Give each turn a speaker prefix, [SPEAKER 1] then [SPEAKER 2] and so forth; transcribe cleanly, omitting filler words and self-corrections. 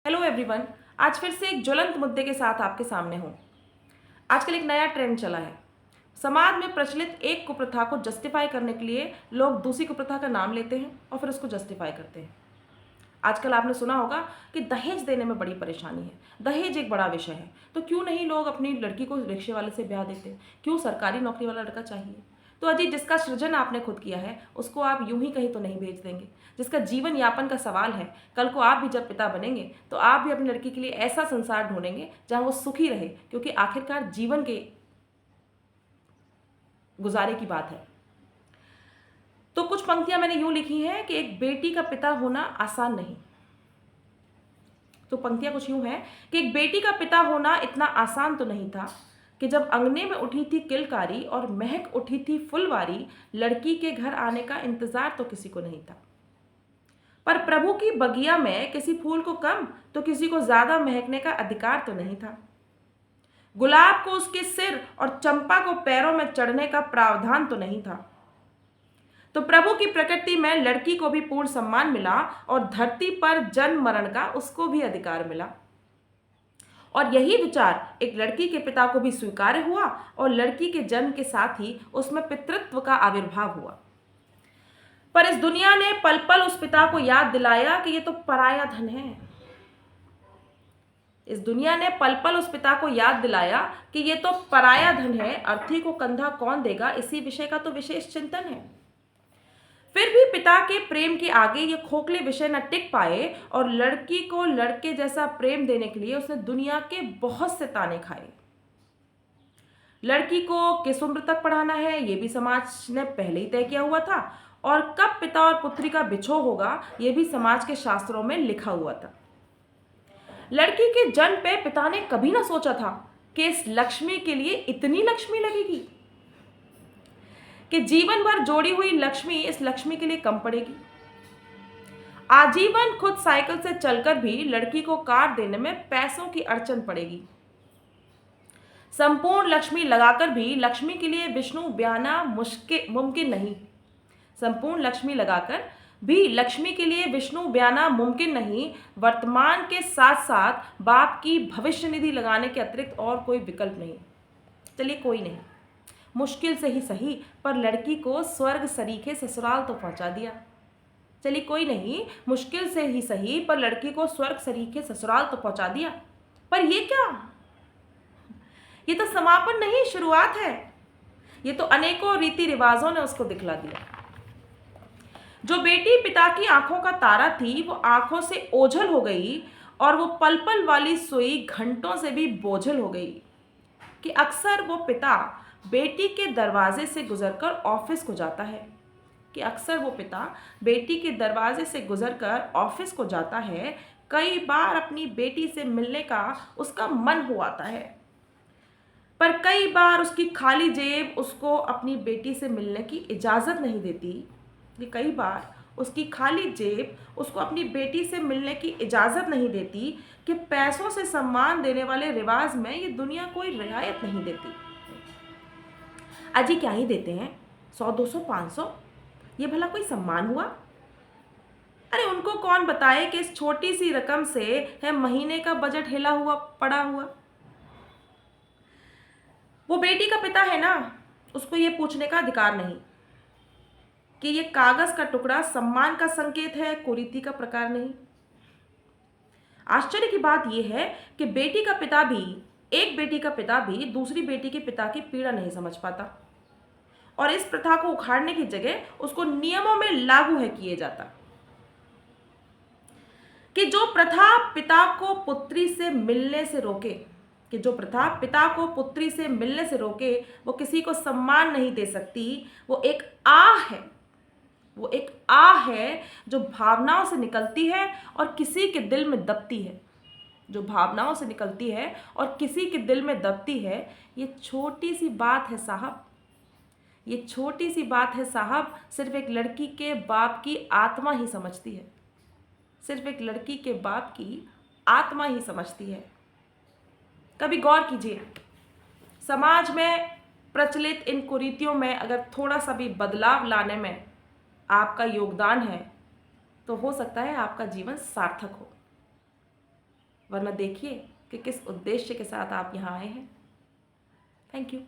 [SPEAKER 1] Hello everyone. आज फिर से एक ज्वलंत मुद्दे के साथ आपके सामने हूँ। आजकल एक नया ट्रेंड चला है। समाज में प्रचलित एक कुप्रथा को जस्टिफाई करने के लिए लोग दूसरी कुप्रथा का नाम लेते हैं और फिर उसको जस्टिफाई करते हैं। आजकल आपने सुना होगा कि दहेज देने में बड़ी परेशानी है। दहेज एक बड़ा विषय है, तो क्यों नहीं लोग अपनी लड़की को रिक्शे वाले से ब्याह देते? क्यों सरकारी नौकरी वाला लड़का चाहिए? तो अजी, जिसका सृजन आपने खुद किया है उसको आप यूं ही कहीं तो नहीं भेज देंगे। जिसका जीवन यापन का सवाल है, कल को आप भी जब पिता बनेंगे तो आप भी अपनी लड़की के लिए ऐसा संसार ढूंढेंगे जहां वो सुखी रहे, क्योंकि आखिरकार जीवन के गुजारे की बात है। तो कुछ पंक्तियां मैंने यूं लिखी हैं कि एक बेटी का पिता होना आसान नहीं। तो पंक्तियां कुछ यूं हैं कि एक बेटी का पिता होना इतना आसान तो नहीं था कि जब अंगने में उठी थी किलकारी और महक उठी थी फुलवारी, लड़की के घर आने का इंतजार तो किसी को नहीं था। पर प्रभु की बगिया में किसी फूल को कम तो किसी को ज्यादा महकने का अधिकार तो नहीं था। गुलाब को उसके सिर और चंपा को पैरों में चढ़ने का प्रावधान तो नहीं था। तो प्रभु की प्रकृति में लड़की को भी पूर्ण सम्मान मिला और धरती पर जन्म मरण का उसको भी अधिकार मिला। और यही विचार एक लड़की के पिता को भी स्वीकार्य हुआ और लड़की के जन्म के साथ ही उसमें पितृत्व का आविर्भाव हुआ। पर इस दुनिया ने पल पल उस पिता को याद दिलाया कि ये तो पराया धन है। इस दुनिया ने पल पल उस पिता को याद दिलाया कि ये तो पराया धन है, अर्थी को कंधा कौन देगा, इसी विषय का तो विशेष चिंतन है। फिर भी पिता के प्रेम के आगे ये खोखले विषय न टिक पाए और लड़की को लड़के जैसा प्रेम देने के लिए उसने दुनिया के बहुत से ताने खाए। लड़की को किस उम्र तक पढ़ाना है ये भी समाज ने पहले ही तय किया हुआ था, और कब पिता और पुत्री का बिछोह होगा ये भी समाज के शास्त्रों में लिखा हुआ था। लड़की के जन्म पे पिता ने कभी ना सोचा था कि इस लक्ष्मी के लिए इतनी लक्ष्मी लगेगी, कि जीवन भर जोड़ी हुई लक्ष्मी इस लक्ष्मी के लिए कम पड़ेगी। आजीवन खुद साइकिल से चलकर भी लड़की को कार देने में पैसों की अड़चन पड़ेगी। संपूर्ण लक्ष्मी लगाकर भी लक्ष्मी के लिए विष्णु ब्याहना मुमकिन नहीं। संपूर्ण लक्ष्मी लगाकर भी लक्ष्मी के लिए विष्णु ब्याहना मुमकिन नहीं। वर्तमान के साथ साथ बाप की भविष्य निधि लगाने के अतिरिक्त और कोई विकल्प नहीं। चलिए कोई नहीं, मुश्किल से ही सही पर लड़की को स्वर्ग सरीखे ससुराल तो पहुंचा दिया। चलिए कोई नहीं, मुश्किल से ही सही पर लड़की को स्वर्ग सरीखे ससुराल तो पहुंचा दिया। पर ये क्या, ये तो समापन नहीं, शुरुआत है। ये तो अनेकों रीति रिवाजों ने उसको दिखला दिया। जो बेटी पिता की आंखों का तारा थी वो आंखों से ओझल हो गई, और वो पल पल वाली सुई घंटों से भी बोझल हो गई। कि अक्सर वो पिता बेटी के दरवाजे से गुजरकर ऑफिस को जाता है, कि अक्सर वो पिता बेटी के दरवाजे से गुजरकर ऑफिस को जाता है। कई बार अपनी बेटी से मिलने का उसका मन हो आता है, पर कई बार उसकी खाली जेब उसको अपनी बेटी से मिलने की इजाज़त नहीं देती। कि कई बार उसकी खाली जेब उसको अपनी बेटी से मिलने की इजाज़त नहीं देती, कि पैसों से सम्मान देने वाले रिवाज में ये दुनिया कोई रियायत नहीं देती। अजी क्या ही देते हैं, 100 200 500, ये भला कोई सम्मान हुआ? अरे उनको कौन बताए कि इस छोटी सी रकम से है महीने का बजट हिला हुआ पड़ा हुआ। वो बेटी का पिता है ना, उसको ये पूछने का अधिकार नहीं कि ये कागज का टुकड़ा सम्मान का संकेत है, कुरीति का प्रकार नहीं। आश्चर्य की बात यह है कि बेटी का पिता भी, एक बेटी का पिता भी दूसरी बेटी के पिता की पीड़ा नहीं समझ पाता, और इस प्रथा को उखाड़ने की जगह उसको नियमों में लागू है किए जाता। कि जो प्रथा पिता को पुत्री से मिलने से रोके, कि जो प्रथा पिता को पुत्री से मिलने से रोके, वो किसी को सम्मान नहीं दे सकती। वो एक आह है, वो एक आह है जो भावनाओं से निकलती है और किसी के दिल में दबती है। जो भावनाओं से निकलती है और किसी के दिल में दबती है। ये छोटी सी बात है साहब, ये छोटी सी बात है साहब, सिर्फ एक लड़की के बाप की आत्मा ही समझती है। सिर्फ एक लड़की के बाप की आत्मा ही समझती है। कभी गौर कीजिए, समाज में प्रचलित इन कुरीतियों में अगर थोड़ा सा भी बदलाव लाने में आपका योगदान है तो हो सकता है आपका जीवन सार्थक हो। वरना देखिए कि किस उद्देश्य के साथ आप यहाँ आए हैं। Thank you.